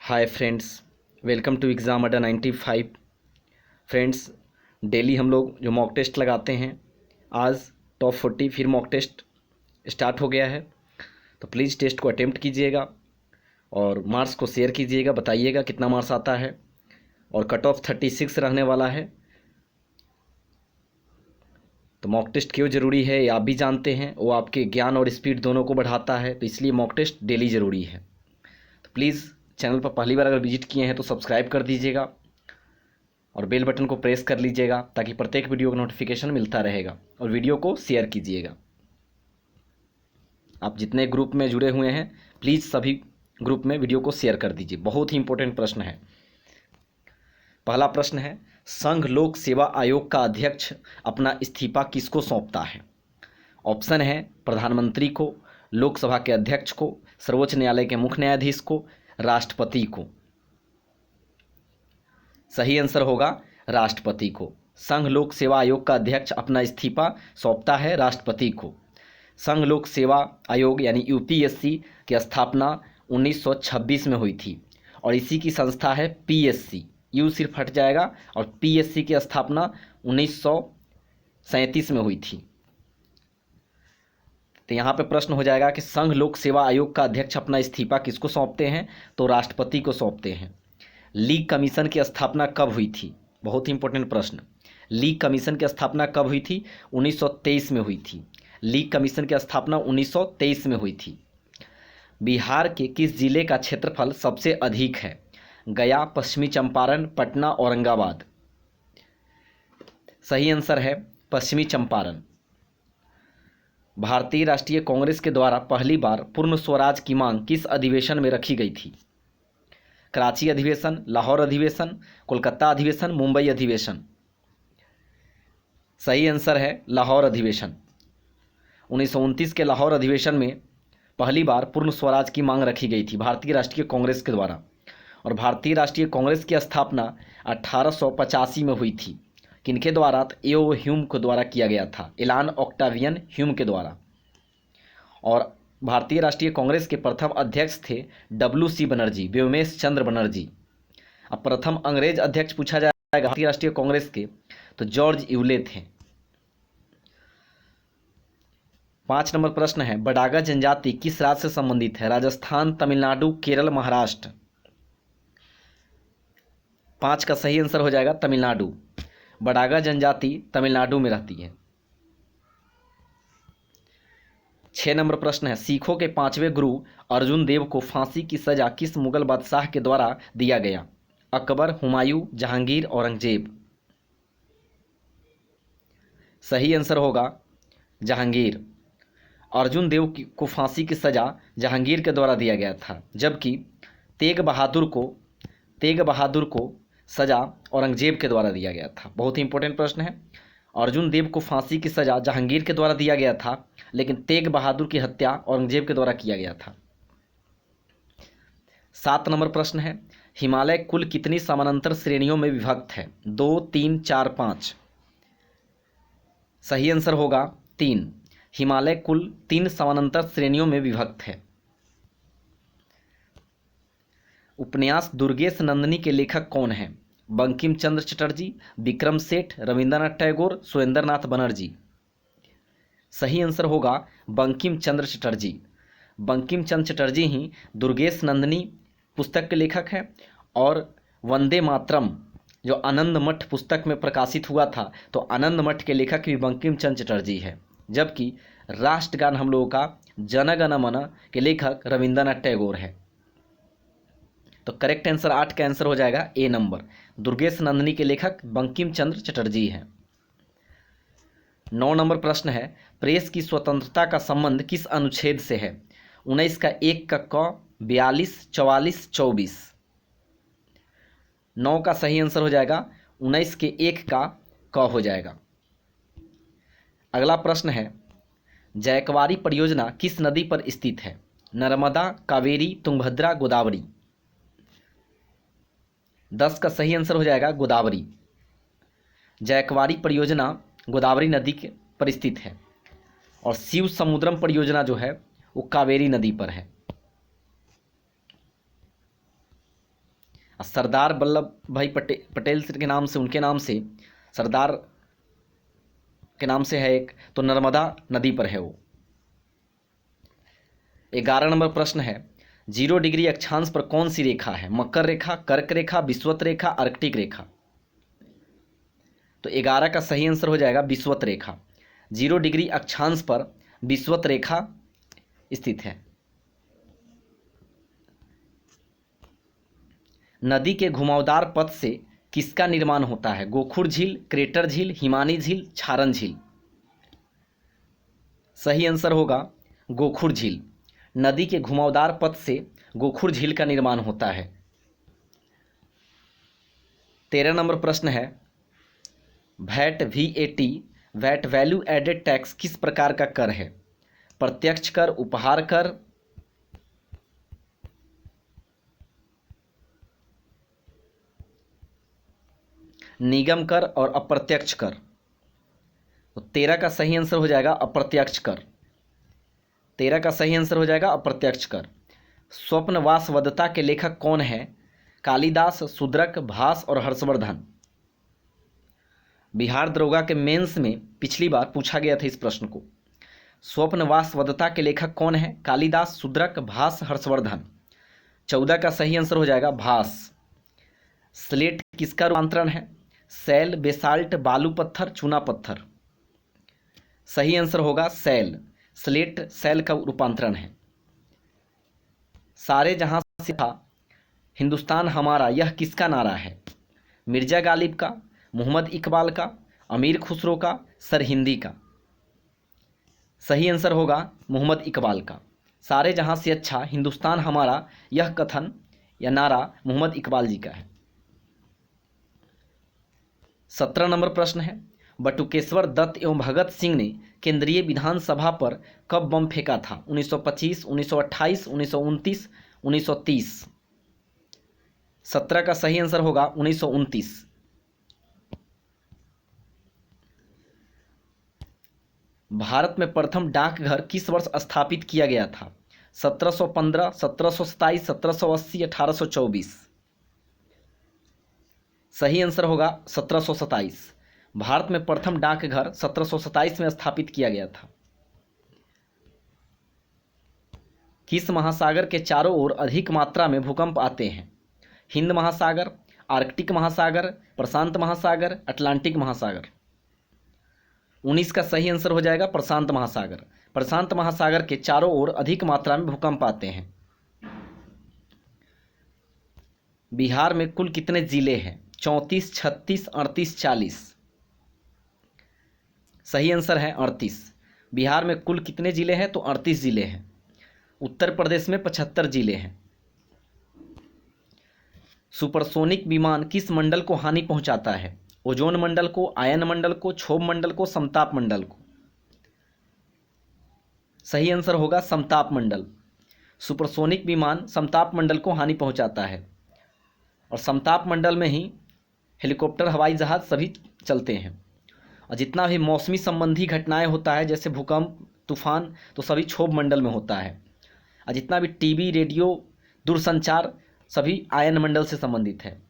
Hi friends, welcome to exam Adda 95। Friends, daily हम लोग जो मॉक टेस्ट लगाते हैं, आज टॉप 40 फिर मॉक टेस्ट स्टार्ट हो गया है। तो प्लीज़ टेस्ट को अटेम्प्ट कीजिएगा और मार्क्स को शेयर कीजिएगा, बताइएगा कितना मार्क्स आता है। और कट ऑफ 36 रहने वाला है। तो मॉक टेस्ट क्यों ज़रूरी है ये आप भी जानते हैं, वो आपके ज्ञान और स्पीड दोनों को बढ़ाता है, तो इसलिए मॉक टेस्ट डेली ज़रूरी है। तो प्लीज़ चैनल पर पहली बार अगर विजिट किए हैं तो सब्सक्राइब कर दीजिएगा और बेल बटन को प्रेस कर लीजिएगा ताकि प्रत्येक वीडियो का नोटिफिकेशन मिलता रहेगा। और वीडियो को शेयर कीजिएगा। आप जितने ग्रुप में जुड़े हुए हैं प्लीज़ सभी ग्रुप में वीडियो को शेयर कर दीजिए। बहुत ही इंपॉर्टेंट प्रश्न है। पहला प्रश्न है, संघ लोक सेवा आयोग का अध्यक्ष अपना इस्तीफा किसको सौंपता है? ऑप्शन है प्रधानमंत्री को, लोकसभा के अध्यक्ष को, सर्वोच्च न्यायालय के मुख्य न्यायाधीश को, राष्ट्रपति को। सही आंसर होगा राष्ट्रपति को। संघ लोक सेवा आयोग का अध्यक्ष अपना इस्तीफा सौंपता है राष्ट्रपति को। संघ लोक सेवा आयोग यानी यूपीएससी की स्थापना 1926 में हुई थी और इसी की संस्था है पीएससी। यू सिर्फ हट जाएगा और पीएससी की स्थापना 1937 में हुई थी। तो यहाँ पे प्रश्न हो जाएगा कि संघ लोक सेवा आयोग का अध्यक्ष अपना इस्तीफा किसको सौंपते हैं? तो राष्ट्रपति को सौंपते हैं। लीग कमीशन की स्थापना कब हुई थी? बहुत ही इंपॉर्टेंट प्रश्न। लीग कमीशन की स्थापना कब हुई थी? 1923 में हुई थी। लीग कमीशन की स्थापना 1923 में हुई थी। बिहार के किस जिले का क्षेत्रफल सबसे अधिक है? गया, पश्चिमी चंपारण, पटना, औरंगाबाद। सही आंसर है पश्चिमी चंपारण। भारतीय राष्ट्रीय कांग्रेस के द्वारा पहली बार पूर्ण स्वराज की मांग किस अधिवेशन में रखी गई थी? कराची अधिवेशन, लाहौर अधिवेशन, कोलकाता अधिवेशन, मुंबई अधिवेशन। सही आंसर है लाहौर अधिवेशन। 1929 के लाहौर अधिवेशन में पहली बार पूर्ण स्वराज की मांग रखी गई थी भारतीय राष्ट्रीय कांग्रेस के द्वारा। और भारतीय राष्ट्रीय कांग्रेस की स्थापना 1885 में हुई थी। किनके द्वारा? एओ ह्यूम के द्वारा किया गया था, एलान ऑक्टावियन ह्यूम के द्वारा। और भारतीय राष्ट्रीय कांग्रेस के प्रथम अध्यक्ष थे WC बनर्जी, व्योमेश चंद्र बनर्जी। अब प्रथम अंग्रेज अध्यक्ष पूछा जाएगा भारतीय राष्ट्रीय कांग्रेस के, तो जॉर्ज यूले थे। 5 नंबर प्रश्न है, बडागा जनजाति किस राज्य से संबंधित है? राजस्थान, तमिलनाडु, केरल, महाराष्ट्र। 5 का सही आंसर हो जाएगा तमिलनाडु। बडागा जनजाति तमिलनाडु में रहती है। 6 नंबर प्रश्न है, सिखों के 5वें गुरु अर्जुन देव को फांसी की सजा किस मुगल बादशाह के द्वारा दिया गया? अकबर, हुमायूं, जहांगीर, औरंगजेब। सही आंसर होगा जहांगीर। अर्जुन देव को फांसी की सजा जहांगीर के द्वारा दिया गया था, जबकि तेग बहादुर को सजा औरंगजेब के द्वारा दिया गया था। बहुत ही इंपॉर्टेंट प्रश्न है। अर्जुन देव को फांसी की सजा जहांगीर के द्वारा दिया गया था, लेकिन तेग बहादुर की हत्या औरंगजेब के द्वारा किया गया था। 7 नंबर प्रश्न है, हिमालय कुल कितनी समानांतर श्रेणियों में विभक्त है? 2, 3, 4, 5। सही आंसर होगा 3। हिमालय कुल 3 समानांतर श्रेणियों में विभक्त है। उपन्यास दुर्गेश नंदिनी के लेखक कौन हैं? बंकिम चंद्र चटर्जी, विक्रम सेठ, रविंद्रनाथ टैगोर, सुरेंद्रनाथ बनर्जी। सही आंसर होगा बंकिम चंद्र चटर्जी। बंकिम चंद्र चटर्जी ही दुर्गेश नंदिनी पुस्तक के लेखक हैं। और वंदे मातरम जो आनंद मठ पुस्तक में प्रकाशित हुआ था, तो आनंद मठ के लेखक भी बंकिम चंद्र चटर्जी है। जबकि राष्ट्रगान हम लोगों का जन गण मन के लेखक रविंद्रनाथ टैगोर है। तो करेक्ट आंसर 8 का आंसर हो जाएगा ए नंबर। दुर्गेश नंदिनी के लेखक बंकिम चंद्र चटर्जी हैं। 9 नंबर प्रश्न है, प्रेस की स्वतंत्रता का संबंध किस अनुच्छेद से है? 19 का 1 का क, 42, 44, 24। 9 का सही आंसर हो जाएगा 19 के 1 का क हो जाएगा। अगला प्रश्न है, जयकवारी परियोजना किस नदी पर स्थित है? नर्मदा, कावेरी, तुंगभद्रा, गोदावरी। 10 का सही आंसर हो जाएगा गोदावरी। जयकवारी परियोजना गोदावरी नदी के पर स्थित है। और शिव समुद्रम परियोजना जो है वो कावेरी नदी पर है। सरदार वल्लभ भाई पटेल के नाम से, उनके नाम से, सरदार के नाम से है एक, तो नर्मदा नदी पर है वो। 11 नंबर प्रश्न है, 0 डिग्री अक्षांश पर कौन सी रेखा है? मकर रेखा, कर्क रेखा, विषुवत रेखा, आर्कटिक रेखा। तो 11 का सही आंसर हो जाएगा विषुवत रेखा। 0 डिग्री अक्षांश पर विषुवत रेखा स्थित है। नदी के घुमावदार पथ से किसका निर्माण होता है? गोखुर झील, क्रेटर झील, हिमानी झील, छारन झील। सही आंसर होगा गोखुर झील। नदी के घुमावदार पथ से गोखुर झील का निर्माण होता है। 13 नंबर प्रश्न है, VAT VAT VAT value added tax किस प्रकार का कर है? प्रत्यक्ष कर, उपहार कर, निगम कर और अप्रत्यक्ष कर। तो 13 का सही आंसर हो जाएगा अप्रत्यक्ष कर। 13 का सही आंसर हो जाएगा अप्रत्यक्ष कर। स्वप्नवासवदता के लेखक कौन है? कालिदास, शूद्रक, भास और हर्षवर्धन। बिहार दरोगा के मेंस में पिछली बार पूछा गया था इस प्रश्न को। स्वप्नवासवदता के लेखक कौन है? कालिदास, शूद्रक, भास, हर्षवर्धन। 14 का सही आंसर हो जाएगा भास। स्लेट किसका रूपांतरण है? सैल, बेसाल्ट, बालू पत्थर, चूना पत्थर। सही आंसर होगा सैल। स्लेट सैल का रूपांतरण है। सारे जहां से था हिंदुस्तान हमारा, यह किसका नारा है? मिर्जा गालिब का, मोहम्मद इकबाल का, अमीर खुसरो का, सरहिंदी का। सही आंसर होगा मोहम्मद इकबाल का। सारे जहां से अच्छा हिंदुस्तान हमारा, यह कथन या नारा मोहम्मद इकबाल जी का है। 17 नंबर प्रश्न है, बटुकेश्वर दत्त एवं भगत सिंह ने केंद्रीय विधानसभा पर कब बम फेंका था? 1925, 1928, 1929, 1930। 17 का सही आंसर होगा 1929। भारत में प्रथम डाकघर किस वर्ष स्थापित किया गया था? 1715, 1727, 1780, 1824। सही आंसर होगा 1727। भारत में प्रथम डाकघर 1727 में स्थापित किया गया था। किस महासागर के चारों ओर अधिक मात्रा में भूकंप आते हैं? हिंद महासागर, आर्कटिक महासागर, प्रशांत महासागर, अटलांटिक महासागर। 19 का सही आंसर हो जाएगा प्रशांत महासागर। प्रशांत महासागर के चारों ओर अधिक मात्रा में भूकंप आते हैं। बिहार में कुल कितने जिले हैं? 34, 36, 38, 40। सही आंसर है 38। बिहार में कुल कितने जिले हैं? तो 38 जिले हैं। उत्तर प्रदेश में 75 जिले हैं। सुपरसोनिक विमान किस मंडल को हानि पहुंचाता है? ओजोन मंडल को, आयन मंडल को, क्षोभ मंडल को, समताप मंडल को। सही आंसर होगा समताप मंडल। सुपरसोनिक विमान समताप मंडल को हानि पहुंचाता है और समताप मंडल में ही हेलीकॉप्टर, हवाई जहाज सभी चलते हैं। और जितना भी मौसमी संबंधी घटनाएं होता है जैसे भूकंप, तूफान, तो सभी क्षोभ मंडल में होता है। और जितना भी टीवी, रेडियो, दूरसंचार सभी आयन मंडल से संबंधित है।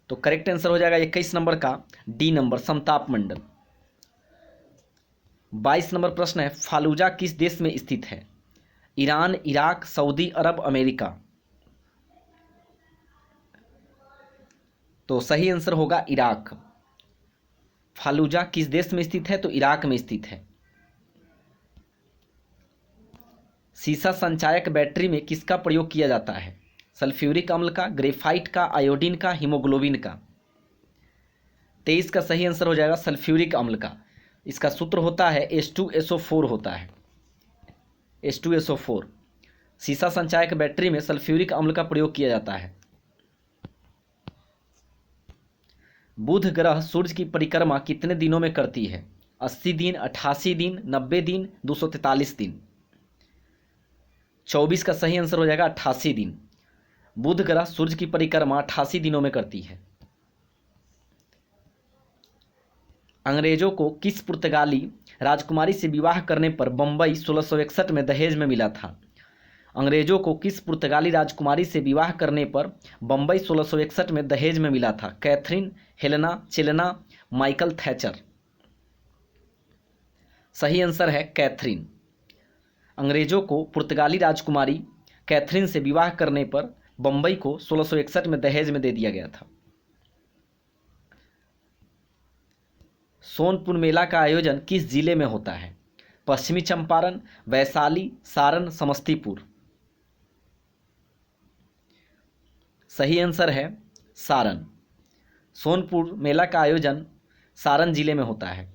तो करेक्ट आंसर हो जाएगा 21 नंबर का डी नंबर, समताप मंडल। 22 नंबर प्रश्न है, फालूजा किस देश में स्थित है? ईरान, इराक, सऊदी अरब, अमेरिका। तो सही आंसर होगा इराक। फालूजा किस देश में स्थित है? तो इराक में स्थित है। सीसा संचायक बैटरी में किसका प्रयोग किया जाता है? सल्फ्यूरिक अम्ल का, ग्रेफाइट का, आयोडीन का, हीमोग्लोबिन का। 23 का सही आंसर हो जाएगा सल्फ्यूरिक अम्ल का। इसका सूत्र होता है H2SO4 होता है, H2SO4। सीसा संचायक बैटरी में सल्फ्यूरिक अम्ल का प्रयोग किया जाता है। बुध ग्रह सूर्य की परिक्रमा कितने दिनों में करती है? 80 दिन, 88 दिन, 90 दिन, 243 दिन। 24 का सही आंसर हो जाएगा 88 दिन। बुध ग्रह सूर्य की परिक्रमा 88 दिनों में करती है। अंग्रेजों को किस पुर्तगाली राजकुमारी से विवाह करने पर बंबई 1661 में दहेज में मिला था? अंग्रेजों को किस पुर्तगाली राजकुमारी से विवाह करने पर बंबई 1661 में दहेज में मिला था? कैथरीन, हेलेना, चेलेना, माइकल थैचर। सही आंसर है कैथरीन। अंग्रेजों को पुर्तगाली राजकुमारी कैथरीन से विवाह करने पर बंबई को 1661 में दहेज में दे दिया गया था। सोनपुर मेला का आयोजन किस जिले में होता है? पश्चिमी चंपारण, वैशाली, सारण, समस्तीपुर। सही आंसर है सारण। सोनपुर मेला का आयोजन सारण जिले में होता है।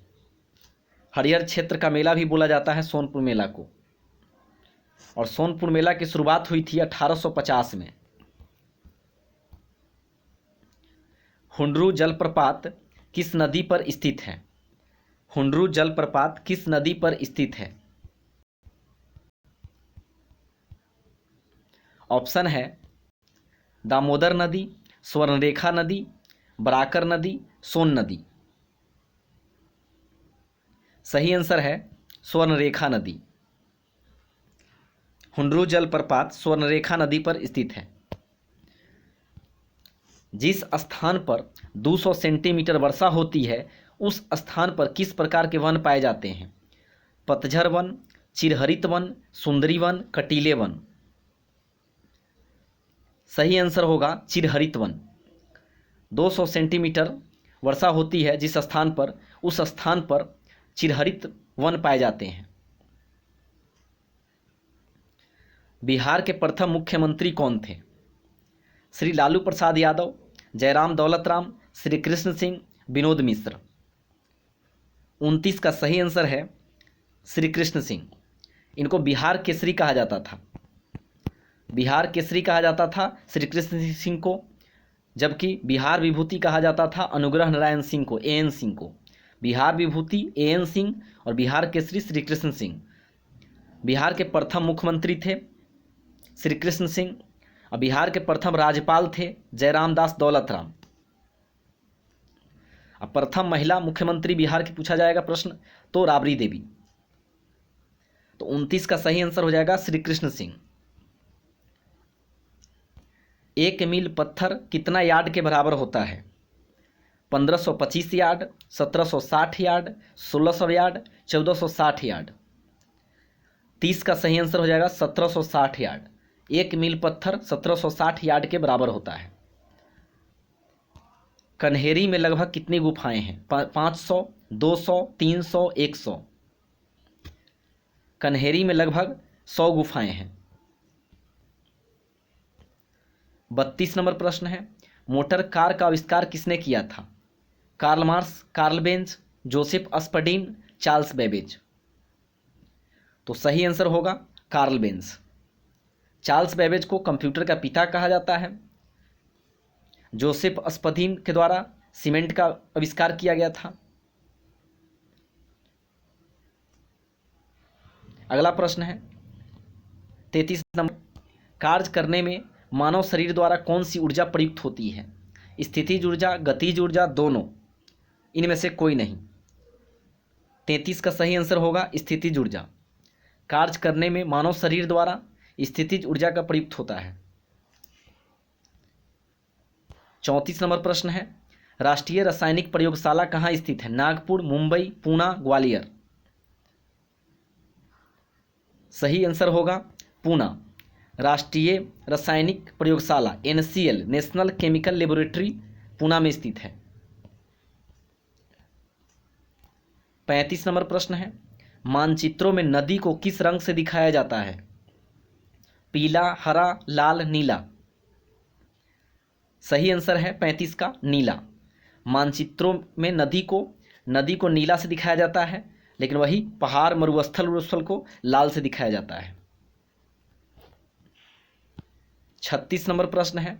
हरिहर क्षेत्र का मेला भी बोला जाता है सोनपुर मेला को। और सोनपुर मेला की शुरुआत हुई थी 1850 में। हुंडरू जलप्रपात किस नदी पर स्थित है? हुंडरू जलप्रपात किस नदी पर स्थित है? ऑप्शन है दामोदर नदी, स्वर्णरेखा नदी, बराकर नदी, सोन नदी। सही आंसर है स्वर्णरेखा नदी। हुंडरू जलप्रपात स्वर्णरेखा नदी पर स्थित है। जिस स्थान पर 200 सेंटीमीटर वर्षा होती है उस स्थान पर किस प्रकार के वन पाए जाते हैं? पतझर वन, चिरहरित वन, सुंदरी वन, कटीले वन। सही आंसर होगा चिरहरित वन। 200 सेंटीमीटर वर्षा होती है जिस स्थान पर, उस स्थान पर चिरहरित वन पाए जाते हैं। बिहार के प्रथम मुख्यमंत्री कौन थे? श्री लालू प्रसाद यादव, जयराम दौलतराम, श्री कृष्ण सिंह, विनोद मिश्र। 29 का सही आंसर है श्री कृष्ण सिंह। इनको बिहार केसरी कहा जाता था। बिहार केसरी कहा जाता था श्री कृष्ण सिंह को, जबकि बिहार विभूति कहा जाता था अनुग्रह नारायण सिंह को, एएन सिंह को। बिहार विभूति एएन सिंह और बिहार केसरी श्री कृष्ण सिंह। बिहार के प्रथम मुख्यमंत्री थे श्री कृष्ण सिंह और बिहार के प्रथम राज्यपाल थे जयराम दास दौलतराम। अब प्रथम महिला मुख्यमंत्री बिहार की पूछा जाएगा प्रश्न तो राबड़ी देवी। तो 29 का सही आंसर हो जाएगा श्री कृष्ण सिंह। 1 मील पत्थर कितना यार्ड के बराबर होता है? 1525 यार्ड, 1760 यार्ड, 1600 यार्ड, 1460 यार्ड। 30 का सही आंसर हो जाएगा 1760 यार्ड। 1 मील पत्थर 1760 यार्ड के बराबर होता है। कन्हेरी में लगभग कितनी गुफाएं हैं? 500, 200, 300, 100। कन्हेरी में लगभग 100 गुफाएं हैं। 32 नंबर प्रश्न है, मोटर कार का आविष्कार किसने किया था? Karl Marx, Karl Benz, Joseph Aspdin, Charles Babbage. तो सही आंसर होगा कार्ल बेंज। चार्ल्स बेबेज को कंप्यूटर का पिता कहा जाता है। जोसेफ अस्पर्डीन के द्वारा सीमेंट का आविष्कार किया गया था। अगला प्रश्न है 33 नंबर, कार्य करने में मानव शरीर द्वारा कौन सी ऊर्जा प्रयुक्त होती है? स्थितिज ऊर्जा, गतिज ऊर्जा, दोनों, इनमें से कोई नहीं। 33 का सही आंसर होगा स्थितिज ऊर्जा। कार्य करने में मानव शरीर द्वारा स्थितिज ऊर्जा का प्रयुक्त होता है। 34 नंबर प्रश्न है, राष्ट्रीय रासायनिक प्रयोगशाला कहाँ स्थित है? नागपुर, मुंबई, पूना, ग्वालियर। सही आंसर होगा पूना। राष्ट्रीय रासायनिक प्रयोगशाला NCL, national chemical laboratory, Poona में स्थित है। 35 नंबर प्रश्न है, मानचित्रों में नदी को किस रंग से दिखाया जाता है? पीला, हरा, लाल, नीला। सही आंसर है 35 का नीला। मानचित्रों में नदी को नीला से दिखाया जाता है, लेकिन वही पहाड़, मरुस्थल को लाल से दिखाया जाता है। 36 नंबर प्रश्न है,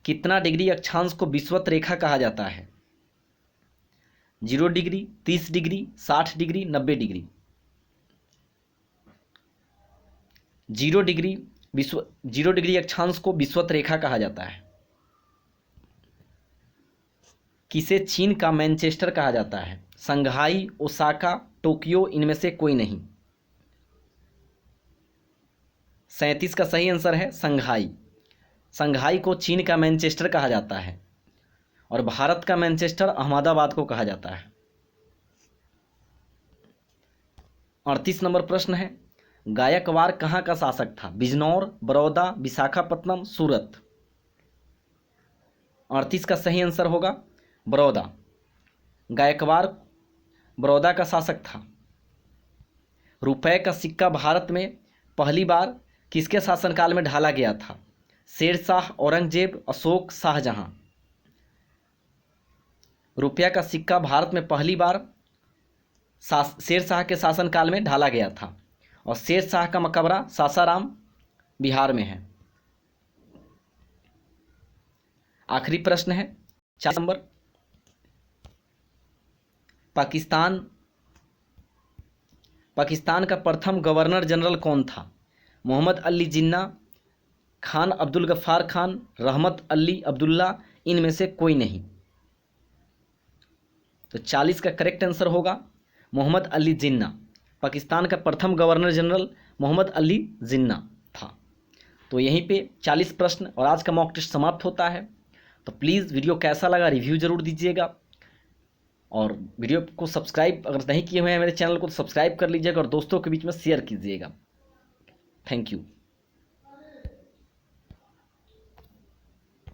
कितना डिग्री अक्षांश को विषुवत रेखा कहा जाता है? 0 degree, 30 degree, 60 degree, 90 degree. 0 degree अक्षांश को विषुवत रेखा कहा जाता है। किसे चीन का मैनचेस्टर कहा जाता है? संघाई, ओसाका, टोक्यो, इनमें से कोई नहीं। 37 का सही आंसर है संघाई। संघाई को चीन का मैनचेस्टर कहा जाता है और भारत का मैनचेस्टर अहमदाबाद को कहा जाता है। 38 नंबर प्रश्न है, गायकवाड़ कहाँ का शासक था? बिजनौर, बड़ौदा, विशाखापत्तनम, सूरत। 38 का सही आंसर होगा बड़ौदा। गायकवाड़ बड़ौदा का शासक था। रुपए का सिक्का भारत में पहली बार किसके शासनकाल में ढाला गया था? शेरशाह, औरंगजेब, अशोक, शाहजहां। रुपया का सिक्का भारत में पहली बार शेरशाह के शासनकाल में ढाला गया था और शेरशाह का मकबरा सासाराम बिहार में है। आखिरी प्रश्न है 4 नंबर, पाकिस्तान का प्रथम गवर्नर जनरल कौन था? मोहम्मद अली जिन्ना, खान अब्दुल गफ्फार खान, रहमत अली अब्दुल्ला, इनमें से कोई नहीं। तो 40 का करेक्ट आंसर होगा मोहम्मद अली जिन्ना। पाकिस्तान का प्रथम गवर्नर जनरल मोहम्मद अली जिन्ना था। तो यहीं पे 40 प्रश्न और आज का मॉक टेस्ट समाप्त होता है। तो प्लीज़ वीडियो कैसा लगा रिव्यू जरूर दीजिएगा और वीडियो को सब्सक्राइब अगर नहीं किए हुए हैं मेरे चैनल को तो सब्सक्राइब कर लीजिएगा और दोस्तों के बीच में शेयर कीजिएगा। Thank you.